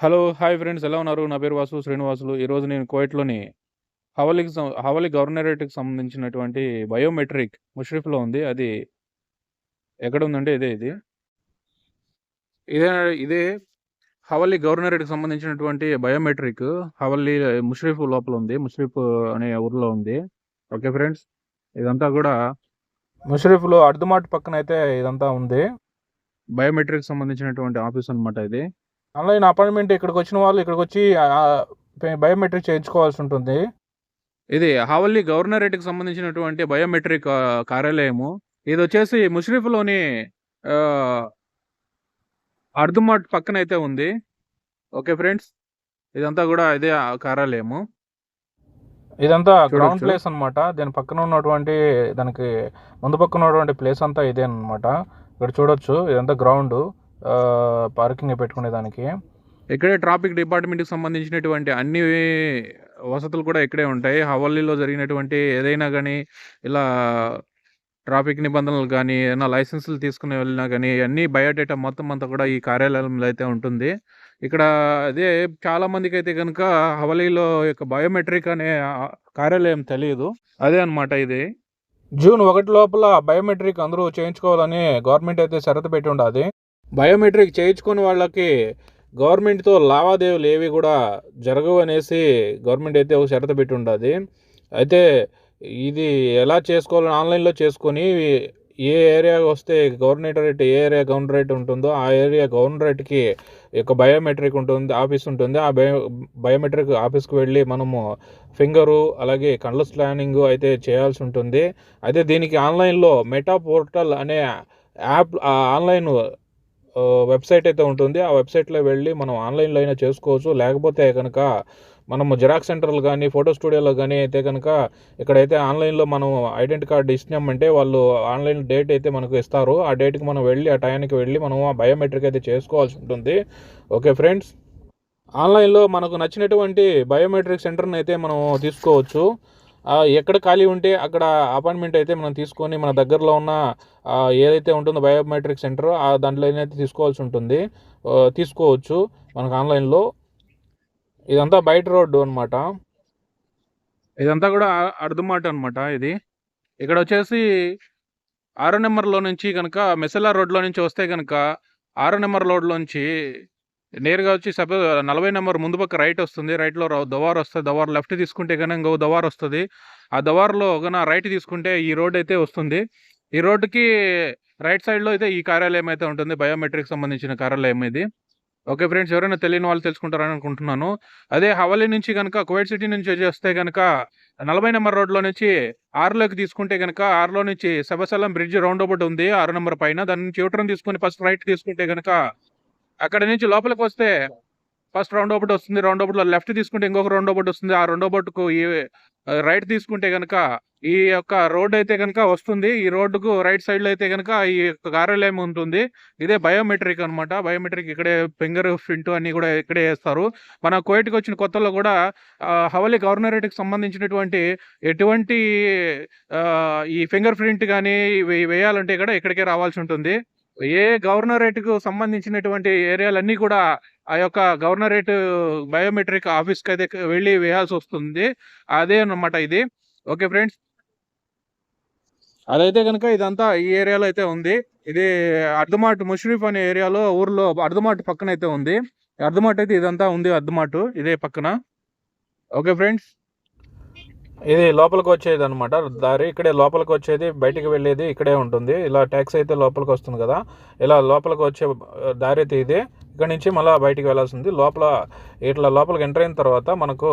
Hello! Hi friends ఎలా ఉన్నారు? నా పేరు వాసు శ్రీనివాసులు. ఈరోజు నేను కువైట్‌లోని హవలి గవర్నరేట్‌కి సంబంధించినటువంటి బయోమెట్రిక్ ముష్రిఫ్‌లో ఉంది. అది ఎక్కడుందంటే ఇది. ఇదే ఇదే హవలి గవర్నరేట్‌కి సంబంధించినటువంటి బయోమెట్రిక్ హవలి ముష్రిఫ్ లోపల ఉంది. ముష్రిఫ్ అనే ఊర్లో ఉంది. Okay friends. ఇదంతా గూడా ముష్రిఫ్‌లో అర్ధమాట్ పక్కనైతే ఇదంతా ఉంది. బయోమెట్రిక్‌కి సంబంధించినటువంటి ఆఫీస్ అనమాట ఇది. ఆన్‌లైన్ అపాయింట్‌మెంట్ ఇక్కడికొచ్చిన వాళ్ళు ఇక్కడికొచ్చి బయోమెట్రిక్ చేయించుకోవాల్సి ఉంటుంది. ఇది హవల్లీ గవర్నరేట్‌కి సంబంధించినటువంటి బయోమెట్రిక్ కార్యాలయము. ఇదొచ్చేసి ముష్రిఫ్‌లోని ఆహ్, అర్ధమాట్ పక్కనైతే ఉంది. Okay friends. ఇదంతా గూడా ఇదే కార్యాలయము. ఇదంతా గ్రౌండ్ ప్లేస్ అనమాట. దీని పక్కన ఉన్నటువంటి దానికి ముందు పక్కన ఉన్నటువంటి ప్లేస్ అంతా ఇదే అనమాట. ఇక్కడ చూడొచ్చు ఇదంతా గ్రౌండు. పార్కింగ్ పెట్టుకునేదానికి. ఇక్కడే ట్రాఫిక్ డిపార్ట్మెంట్‌కి సంబంధించినటువంటి అన్ని వసతులు కూడా ఇక్కడే ఉంటాయి. హవల్లీలో జరిగినటువంటి ఏదైనా గానీ, ఇలా ట్రాఫిక్ నిబంధనలు గానీ, ఏదైనా లైసెన్సులు తీసుకొని వెళ్ళినా గానీ, అన్నీ బయోడేటా మొత్తం అంతా కూడా ఈ కార్యాలయంలో అయితే ఉంటుంది. ఇక్కడ అదే చాలా మందికైతే గనుక హవలీలో యొక్క బయోమెట్రిక్ అనే కార్యాలయం తెలీదు. అదే అనమాట ఇది. జూన్ 1 లోపల బయోమెట్రిక్ అందరూ చేయించుకోవాలని గవర్నమెంట్ అయితే షరతు పెట్టి ఉండాది. బయోమెట్రిక్ చేయించుకుని వాళ్ళకి గవర్నమెంట్‌తో లావాదేవీలు ఏవి కూడా జరగవు అనేసి గవర్నమెంట్ అయితే ఒక షరతు పెట్టి ఉండాది. అయితే ఇది ఎలా చేసుకోవాలని ఆన్‌లైన్‌లో చేసుకొని ఏ ఏరియాకి వస్తే ఏ ఏరియా గవర్నరేట్ ఉంటుందో ఆ ఏరియా గవర్నరేట్‌కి యొక్క బయోమెట్రిక్ ఉంటుంది, ఆఫీస్ ఉంటుంది. ఆ బయోమెట్రిక్ ఆఫీస్‌కి వెళ్ళి మనము ఫింగరు అలాగే కళ్ళ స్కానింగు అయితే చేయాల్సి ఉంటుంది. అయితే దీనికి ఆన్‌లైన్‌లో మెటా పోర్టల్ అనే యాప్ ఆన్‌లైన్ వెబ్సైట్ అయితే ఉంటుంది. ఆ వెబ్సైట్‌లో వెళ్ళి మనం ఆన్‌లైన్‌లో అయినా చేసుకోవచ్చు. లేకపోతే కనుక మనము జిరాక్స్ సెంటర్లు కానీ, ఫోటో స్టూడియోలో కానీ అయితే కనుక ఇక్కడైతే ఆన్‌లైన్‌లో మనం ఐడెంటిటీ కార్డ్ ఇచ్చినామంటే వాళ్ళు ఆన్‌లైన్ డేట్ అయితే మనకు ఇస్తారు. ఆ డేట్‌కి మనం వెళ్ళి ఆ టయానికి వెళ్ళి మనం ఆ బయోమెట్రిక్ అయితే చేసుకోవాల్సి ఉంటుంది. Okay friends. ఆన్‌లైన్‌లో మనకు నచ్చినటువంటి బయోమెట్రిక్ సెంటర్‌ని అయితే మనం తీసుకోవచ్చు. ఎక్కడ ఖాళీ ఉంటే అక్కడ అపాయింట్మెంట్ అయితే మనం తీసుకొని మన దగ్గరలో ఉన్న ఏదైతే ఉంటుందో బయోమెట్రిక్ సెంటర్ దాంట్లోనైతే తీసుకోవాల్సి ఉంటుంది. తీసుకోవచ్చు మనకు ఆన్‌లైన్‌లో. ఇదంతా బయట రోడ్డు అనమాట. ఇదంతా కూడా అర్ధమాట్ అనమాట ఇది. ఇక్కడొచ్చేసి 6 నెంబర్‌లో నుంచి గనక మెసెల్లా రోడ్‌లో నుంచి వస్తే గనక 6 నెంబర్ రోడ్‌లోంచి నేరుగా వచ్చి 40 నెంబర్ ముందు పక్క రైట్ వస్తుంది. రైట్‌లో దోవార్ వస్తది. దోవార్ లెఫ్ట్ తీసుకుంటే గన ఇంకో దోవార్ వస్తది. ఆ దోవార్‌లో గన రైట్ తీసుకుంటే ఈ రోడ్ అయితే వస్తుంది. ఈ రోడ్డుకి రైట్ సైడ్‌లో అయితే ఈ కార్యాలయం అయితే ఉంటుంది. బయోమెట్రిక్ సంబంధించిన కార్యాలయం ఇది. Okay friends. ఎవరైనా తెలియని వాళ్ళు తెలుసుకుంటారని అనుకుంటున్నాను. అదే హవాలీ నుంచి గనక కువైట్ సిటీ నుంచి వస్తే గనక 40 నెంబర్ రోడ్‌లో నుంచి 6లోకి తీసుకుంటే గనక 6లో నుంచి సబసలం బ్రిడ్జ్ రౌండ్ అబౌట్ ఉంది. 6 నెంబర్ పైన. దాని నుంచి యూటర్న్ తీసుకొని ఫస్ట్ రైట్ తీసుకుంటే గనక అక్కడి నుంచి లోపలికొస్తే ఫస్ట్ రౌండ్ అబౌట్ వస్తుంది. రౌండ్ అబౌట్‌లో లెఫ్ట్ తీసుకుంటే ఇంకొక రౌండ్ అబౌట్ వస్తుంది. ఆ రౌండ్ అబౌట్‌కు రైట్ తీసుకుంటే గనక ఈ యొక్క రోడ్ అయితే గనక వస్తుంది. ఈ రోడ్డుకు రైట్ సైడ్‌లో అయితే గనక ఈ యొక్క కార్యాలయం ఉంటుంది. ఇదే బయోమెట్రిక్ అనమాట. బయోమెట్రిక్ ఇక్కడే ఫింగర్ ప్రింట్ అన్నీ కూడా ఇక్కడే ఏస్తారు. మన కువైట్‌కి వచ్చిన కొత్తలో కూడా హవలీ గవర్నరేట్‌కి సంబంధించినటువంటి ఎటువంటి ఈ ఫింగర్ ప్రింట్ గానీ ఇవి వేయాలంటే కూడా ఇక్కడికే రావాల్సి ఉంటుంది. ఏ గవర్నరేట్‌కు సంబంధించినటువంటి ఏరియాలన్నీ కూడా ఆ యొక్క గవర్నరేట్ బయోమెట్రిక్ ఆఫీస్‌కైతే వెళ్ళి వేయాల్సొస్తుంది. అదే అన్నమాట ఇది. Okay friends. అదైతే గనుక ఇదంతా ఈ ఏరియాలో అయితే ఉంది. ఇది అర్ధమాట్ ముష్రిఫ్ అనే ఏరియాలో ఊర్లో అర్ధమాట్ పక్కనైతే ఉంది. అర్ధమాట్ అయితే ఇదంతా ఉంది అర్ధమాటు ఇదే పక్కన. Okay friends. ఇది లోపలికి వచ్చేది అనమాట దారి. ఇక్కడే లోపలికి వచ్చేది, బయటికి వెళ్ళేది ఇక్కడే ఉంటుంది. ఇలా ట్యాక్సీ అయితే లోపలికి వస్తుంది కదా, ఇలా లోపలికి వచ్చే దారి అయితే ఇదే. ఇక్కడ నుంచి మళ్ళీ బయటికి వెళ్ళాల్సింది. ఇట్లా లోపలికి ఎంటర్ అయిన తర్వాత మనకు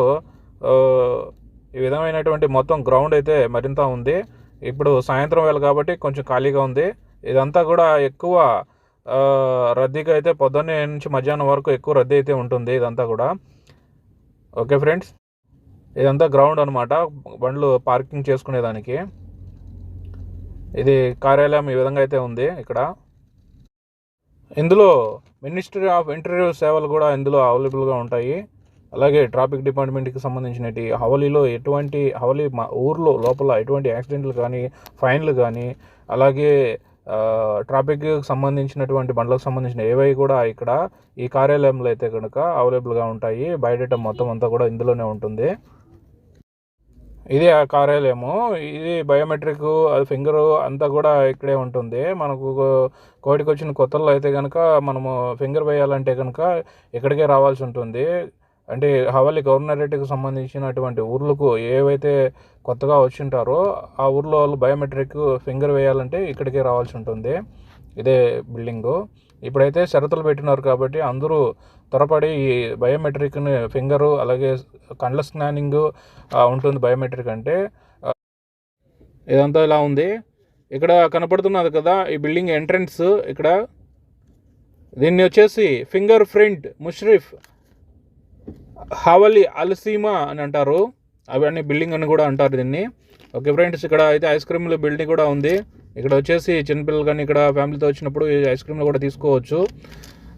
ఈ విధమైనటువంటి మొత్తం గ్రౌండ్ అయితే మరింత ఉంది. ఇప్పుడు సాయంత్రం వేళ కాబట్టి కొంచెం ఖాళీగా ఉంది. ఇదంతా కూడా ఎక్కువ రద్దీగా అయితే పొద్దున్నే నుంచి మధ్యాహ్నం వరకు ఎక్కువ రద్దీ అయితే ఉంటుంది ఇదంతా కూడా. Okay friends. ఇదంతా గ్రౌండ్ అనమాట, బండ్లు పార్కింగ్ చేసుకునేదానికి. ఇది కార్యాలయం ఈ విధంగా అయితే ఉంది ఇక్కడ. ఇందులో మినిస్ట్రీ ఆఫ్ ఇంటీరియర్ సేవలు కూడా ఇందులో అవైలబుల్గా ఉంటాయి. అలాగే ట్రాఫిక్ డిపార్ట్మెంట్కి సంబంధించినవి హవలీలో హవలీ ఊర్లో లోపల ఎటువంటి యాక్సిడెంట్లు కానీ, ఫైన్లు కానీ, అలాగే ట్రాఫిక్కి సంబంధించినటువంటి బండ్లకు సంబంధించిన ఏవై కూడా ఇక్కడ ఈ కార్యాలయంలో అయితే కనుక అవైలబుల్గా ఉంటాయి. బయోడేటా మొత్తం అంతా కూడా ఇందులోనే ఉంటుంది. ఇది ఆ కార్యాలయము. ఇది బయోమెట్రిక్ అది ఫింగరు అంతా కూడా ఇక్కడే ఉంటుంది. మనకు కోవిడ్కి వచ్చిన కొత్తల్లో అయితే కనుక మనము ఫింగర్ వేయాలంటే కనుక ఇక్కడికే రావాల్సి ఉంటుంది. అంటే హవాలీ గవర్నరేట్కి సంబంధించినటువంటి ఊర్లకు ఏవైతే కొత్తగా వచ్చింటారో ఆ ఊర్లో వాళ్ళు బయోమెట్రిక్ ఫింగర్ వేయాలంటే ఇక్కడికే రావాల్సి ఉంటుంది. ఇదే బిల్డింగు. ఇప్పుడైతే షరతులు పెట్టినారు కాబట్టి అందరూ త్వరపడి ఈ బయోమెట్రిక్ని ఫింగరు అలాగే కండ్ల స్కానింగ్ ఉంటుంది. బయోమెట్రిక్ అంటే ఇదంతా ఇలా ఉంది. ఇక్కడ కనపడుతున్నది కదా ఈ బిల్డింగ్ ఎంట్రన్స్. ఇక్కడ దీన్ని వచ్చేసి ఫింగర్ ప్రింట్ ముష్రిఫ్ హవాలీ అల్సీమా అని అంటారు. అవన్నీ బిల్డింగ్ అని కూడా అంటారు దీన్ని. ఓకే ఫ్రెండ్స్, ఇక్కడ అయితే ఐస్ క్రీమ్ల బిల్డింగ్ కూడా ఉంది. ఇక్కడ వచ్చేసి చిన్నపిల్లలు కానీ ఇక్కడ ఫ్యామిలీతో వచ్చినప్పుడు ఈ ఐస్ క్రీమ్లు కూడా తీసుకోవచ్చు.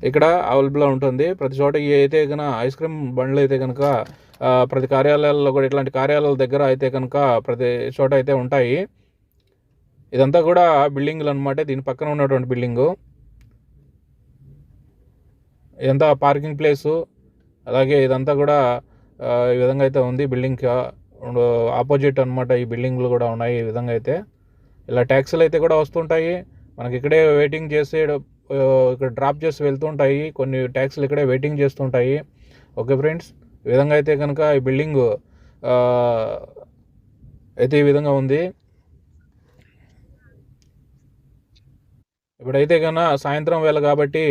ఇక్కడ అవైలబుల్గా ఉంటుంది. ప్రతి చోట అయితే కనుక ఐస్ క్రీమ్ బండ్లు అయితే కనుక ప్రతి కార్యాలయాల్లో కూడా ఇట్లాంటి కార్యాలయాల దగ్గర అయితే కనుక ప్రతి చోట అయితే ఉంటాయి. ఇదంతా కూడా బిల్డింగ్లు అనమాట. దీని పక్కన ఉన్నటువంటి బిల్డింగు. ఇదంతా పార్కింగ్ ప్లేసు. అలాగే ఇదంతా కూడా ఈ విధంగా అయితే ఉంది. బిల్డింగ్కి ఆపోజిట్ అనమాట ఈ బిల్డింగ్లు కూడా ఉన్నాయి. ఈ విధంగా అయితే ఇలా ట్యాక్సీలు అయితే కూడా వస్తుంటాయి. మనకి ఇక్కడే వెయిటింగ్ చేసి ఇక్కడ డ్రాప్ చేసి వెళ్తుంటాయి. కొన్ని ట్యాక్సీలు ఇక్కడే వెయిటింగ్ చేస్తుంటాయి. ఓకే ఫ్రెండ్స్, ఈ విధంగా అయితే కనుక ఈ బిల్డింగ్ అయితే ఈ విధంగా ఉంది. ఇప్పుడైతే కన్నా సాయంత్రం వేళ కాబట్టి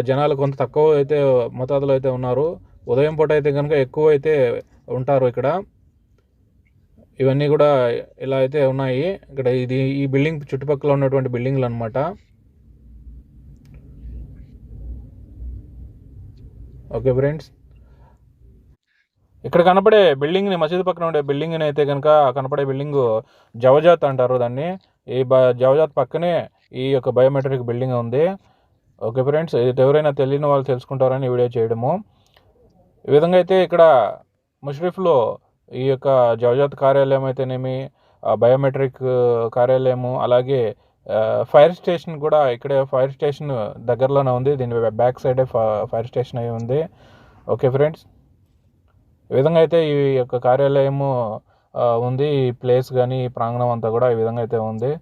జనాలు కొంత తక్కువ అయితే మోతాదులో అయితే ఉన్నారు. ఉదయం పూట అయితే కనుక ఎక్కువ అయితే ఉంటారు ఇక్కడ. ఇవన్నీ కూడా ఇలా అయితే ఉన్నాయి. ఇక్కడ ఈ బిల్డింగ్ చుట్టుపక్కల ఉన్నటువంటి బిల్డింగ్లు అనమాట. ఓకే ఫ్రెండ్స్, ఇక్కడ కనపడే బిల్డింగ్ని మసీదు పక్కన ఉండే బిల్డింగ్ని అయితే కనుక కనపడే బిల్డింగ్ జవజాత్ అంటారు దాన్ని. ఈ జవజాత్ పక్కనే ఈ యొక్క బయోమెట్రిక్ బిల్డింగ్ ఉంది. ఓకే ఫ్రెండ్స్, ఇది ఎవరైనా తెలియని వాళ్ళు తెలుసుకుంటారని వీడియో చేయడము. ఈ విధంగా అయితే ఇక్కడ ముష్రిఫ్లో ఈ యొక్క జవజాత్ కార్యాలయం అయితేనేమి, బయోమెట్రిక్ కార్యాలయము, అలాగే ఫైర్ స్టేషన్ కూడా ఇక్కడే ఫైర్ స్టేషన్ దగ్గరలోనే ఉంది. దీని బ్యాక్ సైడే ఫైర్ స్టేషన్ అయి ఉంది. ఓకే ఫ్రెండ్స్, ఈ విధంగా అయితే ఈ యొక్క కార్యాలయము ఉంది. ఈ ప్లేస్ కానీ ఈ ప్రాంగణం అంతా కూడా ఈ విధంగా అయితే ఉంది.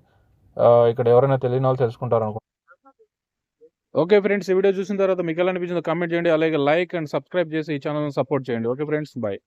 ఇక్కడ ఎవరైనా తెలియని వాళ్ళు తెలుసుకుంటారు అనుకుంటున్నాను. ఓకే ఫ్రెండ్స్, ఈ వీడియో చూసిన తర్వాత మీకు ఎలా అనిపించిందో కామెంట్ చేయండి. అలాగే లైక్ అండ్ సబ్స్క్రైబ్ చేసి ఈ ఛానల్ని సపోర్ట్ చేయండి. Okay friends, bye.